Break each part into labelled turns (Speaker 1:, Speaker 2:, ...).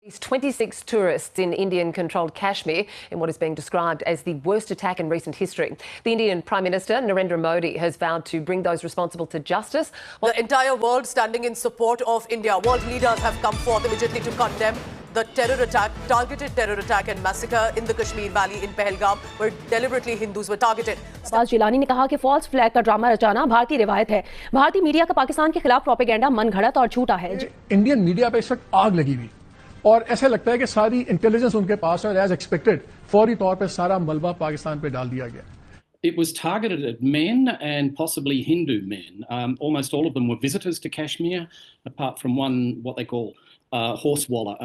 Speaker 1: These 26 tourists in Indian-controlled Kashmir in what is being described as the worst attack in recent history. The Indian Prime Minister Narendra Modi has vowed to bring those responsible to justice.
Speaker 2: The entire world standing in support of India. World leaders have come forth immediately to condemn the targeted terror attack and massacre in the Kashmir Valley in Pahalgam, where deliberately Hindus were targeted.
Speaker 3: Abbas Jilani ने कहा कि false flag का drama रचाना भारतीय रिवायत है। भारतीय media का पाकिस्तान के खिलाफ प्रोपेगेंडा मनगढ़ंत और झूठा है।
Speaker 4: इंडियन मीडिया पे इस वक्त आग लगी हुई और ऐसा लगता है कि सारी इंटेलिजेंस उनके पास है और एज एक्सपेक्टेड फौरी तौर पे सारा मलबा पाकिस्तान पे डाल दिया गया।
Speaker 5: It was targeted at men and possibly Hindu men. Almost all of them were visitors to Kashmir, apart from one, what they call horsewaller.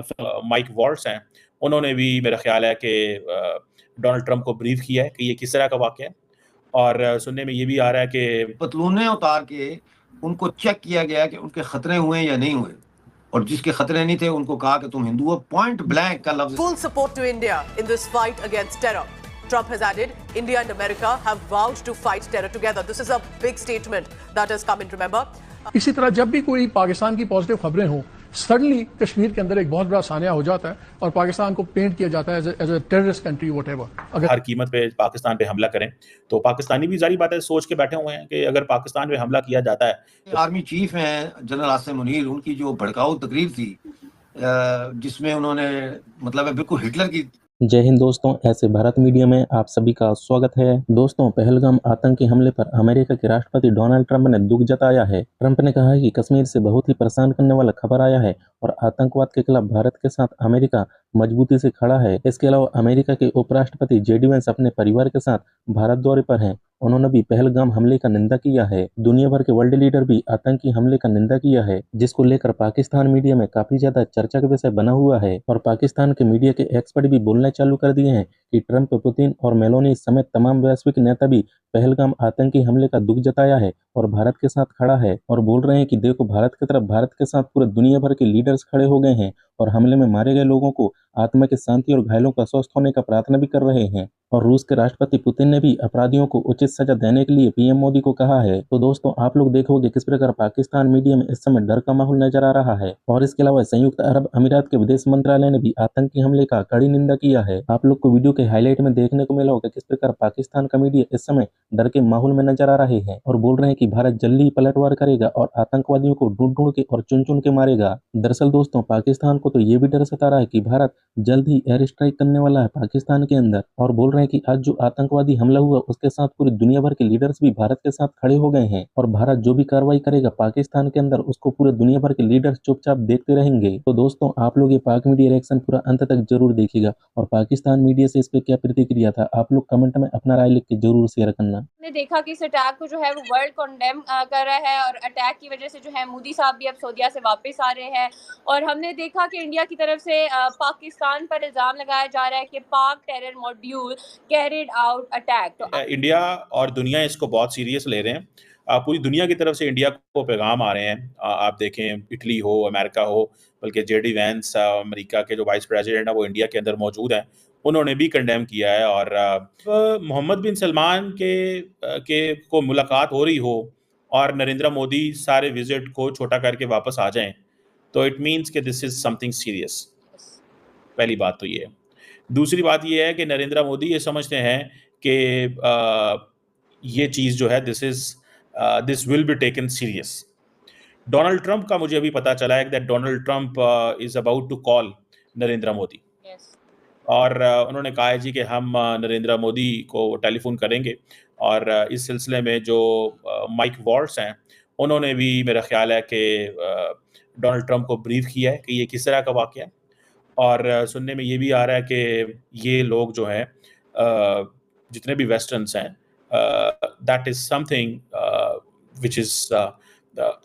Speaker 6: Mike Waltz हैं, उन्होंने भी मेरा ख्याल है कि डोनाल्ड ट्रंप को ब्रीफ किया है कि ये किस तरह का वाक़या है, और सुनने में ये भी आ रहा है कि
Speaker 7: पतलूने उतार के उनको चेक किया गया कि उनके खतरे हुए या नहीं हुए, और जिसके खतरे नहीं थे उनको कहा कि तुम हिंदू हो। पॉइंट ब्लैंक का लफ्ज।
Speaker 2: Full support to India in this fight against terror. Trump has added, India and America have vowed to fight terror together. This is a big statement that has come in, remember.
Speaker 4: इसी तरह जब भी कोई पाकिस्तान की positive खबरें हों, suddenly Kashmir के अंदर एक बहुत बड़ा सानिया हो जाता है और पाकिस्तान को पेंट किया जाता है as a terrorist country whatever. अगर
Speaker 6: हर कीमत पे पाकिस्तान पे हमला करें तो पाकिस्तानी भी जारी बात है सोच के बैठे हुए हैं कि अगर पाकिस्तान पे हमला किया जाता है।
Speaker 7: आर्मी चीफ हैं जनरल आसिम मुनीर, उनकी जो भड़काऊ तकरीर थी जिसमें उन्होंने मतलब बिल्कुल हिटलर की।
Speaker 8: जय हिंद दोस्तों, ऐसे भारत मीडिया में आप सभी का स्वागत है। दोस्तों, पहलगाम आतंकी हमले पर अमेरिका के राष्ट्रपति डोनाल्ड ट्रंप ने दुख जताया है। ट्रंप ने कहा है कि कश्मीर से बहुत ही परेशान करने वाला खबर आया है और आतंकवाद के खिलाफ भारत के साथ अमेरिका मजबूती से खड़ा है। इसके अलावा अमेरिका के उपराष्ट्रपति जेडी वेंस अपने परिवार के साथ भारत दौरे पर हैं। उन्होंने भी पहलगाम हमले का निंदा किया है। दुनिया भर के वर्ल्ड लीडर भी आतंकी हमले का निंदा किया है, जिसको लेकर पाकिस्तान मीडिया में काफी ज्यादा चर्चा का विषय बना हुआ है। और पाकिस्तान के मीडिया के एक्सपर्ट भी बोलना चालू कर दिए हैं कि ट्रंप, पुतिन और मेलोनी समेत तमाम वैश्विक नेता भी पहलगाम आतंकी हमले का दुख जताया है और भारत के साथ खड़ा है, और बोल रहे हैं कि देखो भारत की तरफ भारत के साथ पूरे दुनिया भर के लीडर्स खड़े हो गए हैं और हमले में मारे गए लोगों को आत्मा की शांति और घायलों का स्वस्थ होने का प्रार्थना भी कर रहे हैं। और रूस के राष्ट्रपति पुतिन ने भी अपराधियों को उचित सजा देने के लिए पीएम मोदी को कहा है। तो दोस्तों, आप लोग देखोगे किस प्रकार पाकिस्तान मीडिया में इस समय डर का माहौल नजर आ रहा है। और इसके अलावा संयुक्त अरब अमीरात के विदेश मंत्रालय ने भी आतंकी हमले का कड़ी निंदा किया है। आप लोग को वीडियो के हाईलाइट में देखने को मिला होगा किस प्रकार पाकिस्तान का मीडिया इस समय डर के माहौल में नजर आ रहे हैं और बोल रहे हैं कि भारत जल्दी ही पलटवार करेगा और आतंकवादियों को ढूंढ ढूंढ के और चुन चुन के मारेगा। दरअसल दोस्तों, पाकिस्तान को तो ये भी डर सता रहा है कि भारत जल्द ही एयर स्ट्राइक करने वाला है पाकिस्तान के अंदर, और बोल रहे हैं कि आज जो आतंकवादी हमला हुआ उसके साथ पूरी दुनिया भर के लीडर्स भी भारत के साथ खड़े हो गए हैं और भारत जो भी कार्रवाई करेगा पाकिस्तान के अंदर उसको पूरे दुनिया भर के लीडर्स चुपचाप देखते रहेंगे। तो दोस्तों, आप लोग ये पाक मीडिया रिएक्शन पूरा अंत तक जरूर देखिएगा और पाकिस्तान मीडिया से इस पे क्या प्रतिक्रिया था आप लोग कमेंट में अपना राय लिख के जरूर शेयर करना।
Speaker 9: हमने देखा कि इस अटैक को जो है वो वर्ल्ड कंडेम कर रहा है और अटैक की वजह से जो है मोदी साहब भी अब सऊदीया से वापस आ रहे हैं। और हमने देखा कि इंडिया की तरफ से पाकिस्तान पर इल्जाम लगाया जा रहा है कि पाक terror module carried out attack. तो
Speaker 6: इंडिया और दुनिया इसको बहुत सीरियस ले रहे हैं। पूरी दुनिया की तरफ से इंडिया को पैगाम आ रहे हैं। आप देखें, इटली हो, अमेरिका हो, बल्कि जेडी वेंस अमेरिका के जो वाइस प्रेसिडेंट है वो इंडिया के अंदर मौजूद हैं, उन्होंने भी कंडेम किया है। और मोहम्मद बिन सलमान के को मुलाकात हो रही हो और नरेंद्र मोदी सारे विजिट को छोटा करके वापस आ जाएं, तो इट मीन्स कि दिस इज समथिंग सीरियस। पहली बात तो ये है। दूसरी बात ये है कि नरेंद्र मोदी ये समझते हैं कि ये चीज़ जो है this will be taken serious. Donald Trump का मुझे अभी पता चला है that Donald Trump is about to call Narendra Modi, और उन्होंने कहा है जी कि हम नरेंद्र मोदी को टेलीफोन करेंगे। और इस सिलसिले में जो माइक वॉल्ट्स हैं, उन्होंने भी मेरा ख्याल है कि डोनाल्ड ट्रंप को ब्रीफ किया है कि ये किस तरह का वाक़या है। और सुनने में ये भी आ रहा है कि ये लोग जो हैं जितने भी वेस्टर्न्स हैं, that is something which is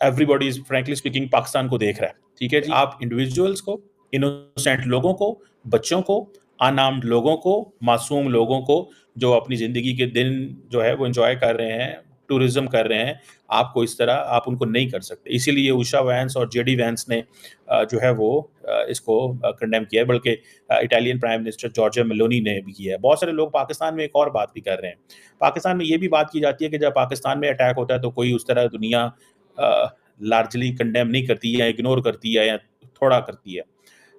Speaker 6: everybody is frankly speaking Pakistan को देख रहा है। ठीक है जी, आप इंडिविजुअल्स को, इनोसेंट लोगों को, बच्चों को, अनआर्म्ड लोगों को, मासूम लोगों को जो अपनी ज़िंदगी के दिन जो है वो एंजॉय कर रहे हैं, टूरिज्म कर रहे हैं, आपको इस तरह आप उनको नहीं कर सकते। इसीलिए उषा वैंस और जेडी वैंस ने जो है वो इसको कंडेम किया है, बल्कि Italian prime minister Giorgia Meloni ने भी किया है। बहुत सारे लोग पाकिस्तान में एक और बात भी कर रहे हैं। पाकिस्तान में ये भी बात की जाती है कि जब पाकिस्तान में अटैक होता है तो कोई उस तरह दुनिया लार्जली कंडेम नहीं करती है, इग्नोर करती है या थोड़ा करती है।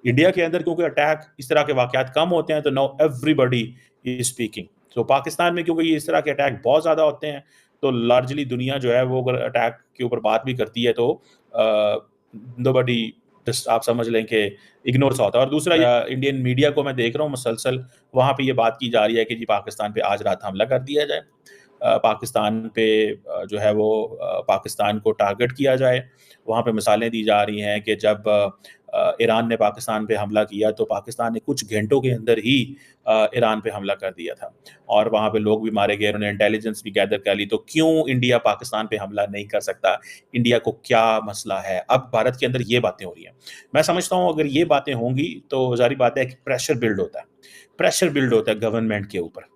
Speaker 6: इंडिया के अंदर क्योंकि अटैक इस तरह के वाकयात कम होते हैं तो नाउ एवरीबॉडी इज स्पीकिंग। तो पाकिस्तान में क्योंकि इस तरह के अटैक बहुत ज़्यादा होते हैं तो लार्जली दुनिया जो है वो अगर अटैक के ऊपर बात भी करती है तो नोबडी जस्ट आप समझ लें कि इग्नोर सा होता है। और दूसरा इंडियन मीडिया को मैं देख रहा हूँ मुसलसल वहाँ पे ये बात की जा रही है कि जी पाकिस्तान पे आज रात हमला कर दिया जाए, पाकिस्तान पे जो है वो पाकिस्तान को टारगेट किया जाए। वहाँ पे मिसालें दी जा रही हैं कि जब ईरान ने पाकिस्तान पे हमला किया तो पाकिस्तान ने कुछ घंटों के अंदर ही ईरान पे हमला कर दिया था और वहाँ पे लोग भी मारे गए, उन्होंने इंटेलिजेंस भी गैदर कर ली। तो क्यों इंडिया पाकिस्तान पे हमला नहीं कर सकता? इंडिया को क्या मसला है? अब भारत के अंदर ये बातें हो रही हैं। मैं समझता हूँ अगर ये बातें होंगी तो जारी बात है कि प्रेशर बिल्ड होता है गवर्नमेंट के ऊपर।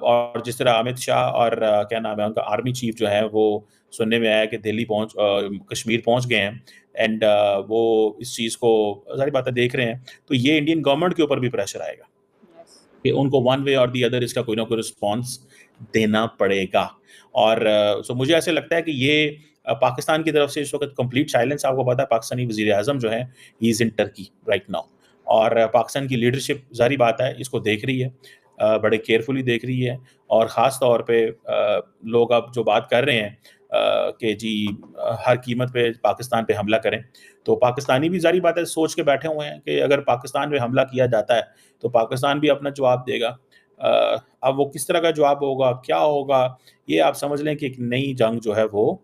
Speaker 6: और जिस तरह अमित शाह और क्या नाम है उनका आर्मी चीफ जो है वो सुनने में आया कि दिल्ली कश्मीर पहुंच गए हैं एंड वो इस चीज़ को सारी बातें देख रहे हैं, तो ये इंडियन गवर्नमेंट के ऊपर भी प्रेशर आएगा कि उनको वन वे और दी अदर इसका कोई ना कोई रिस्पॉन्स देना पड़ेगा। और सो मुझे ऐसे लगता है कि ये पाकिस्तान की तरफ से इस वक्त कंप्लीट साइलेंस। आपको पता है पाकिस्तानी वज़ीर आज़म जो है he is in Turkey right now, और पाकिस्तान की लीडरशिप जारी बात है इसको देख रही है, बड़े केयरफुली देख रही है। और ख़ास तौर पे लोग अब जो बात कर रहे हैं कि जी हर कीमत पे पाकिस्तान पे हमला करें, तो पाकिस्तानी भी जारी बात है सोच के बैठे हुए हैं कि अगर पाकिस्तान पे हमला किया जाता है तो पाकिस्तान भी अपना जवाब देगा। अब वो किस तरह का जवाब होगा, क्या होगा, ये आप समझ लें कि एक नई जंग जो है वो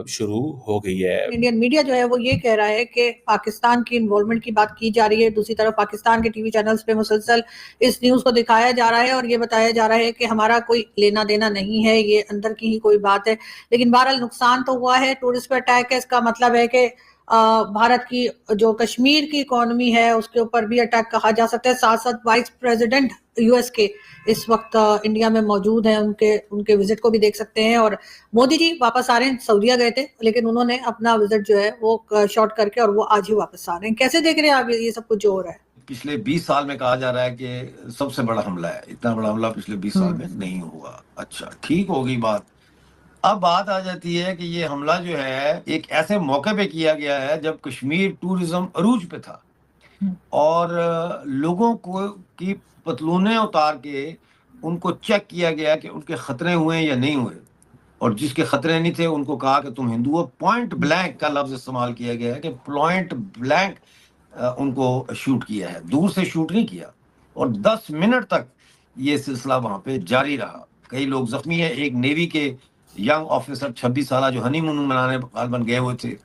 Speaker 6: शुरू हो गई है।
Speaker 10: इंडियन मीडिया जो है वो ये कह रहा है कि पाकिस्तान की इन्वॉल्वमेंट की बात की जा रही है, दूसरी तरफ पाकिस्तान के टीवी चैनल्स पे मुसलसल इस न्यूज़ को दिखाया जा रहा है और ये बताया जा रहा है कि हमारा कोई लेना देना नहीं है, ये अंदर की ही कोई बात है। लेकिन बहरहाल नुकसान तो हुआ है, टूरिस्ट पे अटैक है, इसका मतलब है कि भारत की जो कश्मीर की इकोनॉमी है उसके ऊपर भी अटैक कहा जा सकता है। साथ साथ वाइस प्रेसिडेंट यूएस के इस वक्त इंडिया में मौजूद हैं, उनके विजिट को भी देख सकते हैं। और मोदी जी वापस आ रहे हैं, सऊदीया गए थे लेकिन उन्होंने अपना विजिट जो है वो शॉर्ट करके और वो आज ही वापस आ रहे हैं। कैसे देख रहे हैं आप ये सब कुछ जो हो रहा है?
Speaker 7: पिछले 20 साल में कहा जा रहा है कि सबसे बड़ा हमला है, इतना बड़ा हमला पिछले 20 साल में नहीं हुआ। अच्छा ठीक होगी बात। अब बात आ जाती है कि ये हमला जो है एक ऐसे मौके पे किया गया है जब कश्मीर टूरिज्म अरूज पे था और लोगों को की पतलूनें उतार के उनको चेक किया गया कि उनके खतरे हुए या नहीं हुए, और जिसके खतरे नहीं थे उनको कहा कि तुम हिंदू हो। पॉइंट ब्लैंक का लफ्ज इस्तेमाल किया गया है कि पॉइंट ब्लैंक उनको शूट किया है, दूर से शूट नहीं किया। और 10 मिनट तक ये सिलसिला वहाँ पे जारी रहा। कई लोग जख्मी है, एक नेवी के यंग ऑफिसर 26 साल जो हनीमून मनाने गालबन गए हुए थे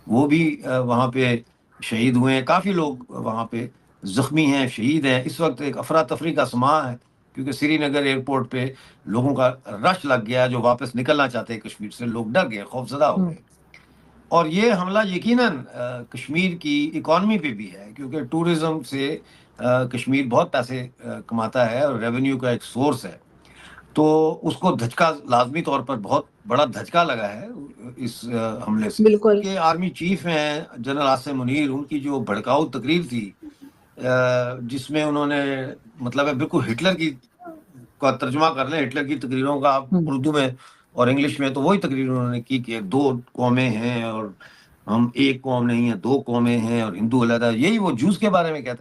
Speaker 7: वो भी वहाँ पे शहीद हुए हैं। काफ़ी लोग वहाँ पे जख्मी हैं, शहीद हैं। इस वक्त एक अफरा तफरी का समा है क्योंकि श्रीनगर एयरपोर्ट पे लोगों का रश लग गया जो वापस निकलना चाहते हैं कश्मीर से। लोग डर गए, खौफजदा हो गए। और ये हमला यकीनन कश्मीर की इकॉनमी पे भी है क्योंकि टूरिज्म से कश्मीर बहुत पैसे कमाता है और रेवेन्यू का एक सोर्स है, तो उसको धचका लाजमी तौर पर बहुत बड़ा धचका लगा है इस हमले से।
Speaker 10: बिल्कुल।
Speaker 7: के आर्मी चीफ हैं जनरल आसिम मुनीर, उनकी जो भड़काऊ तकरीर थी जिसमें उन्होंने मतलब है बिल्कुल हिटलर की का तर्जुमा कर लें, हिटलर की तकरीरों का उर्दू में और इंग्लिश में, तो वही तकरीर उन्होंने की कि 2 कौमें हैं और हम एक कौम नहीं है, 2 कौमें हैं और हिंदू अलग है। यही वो जूस के बारे में कहते हैं।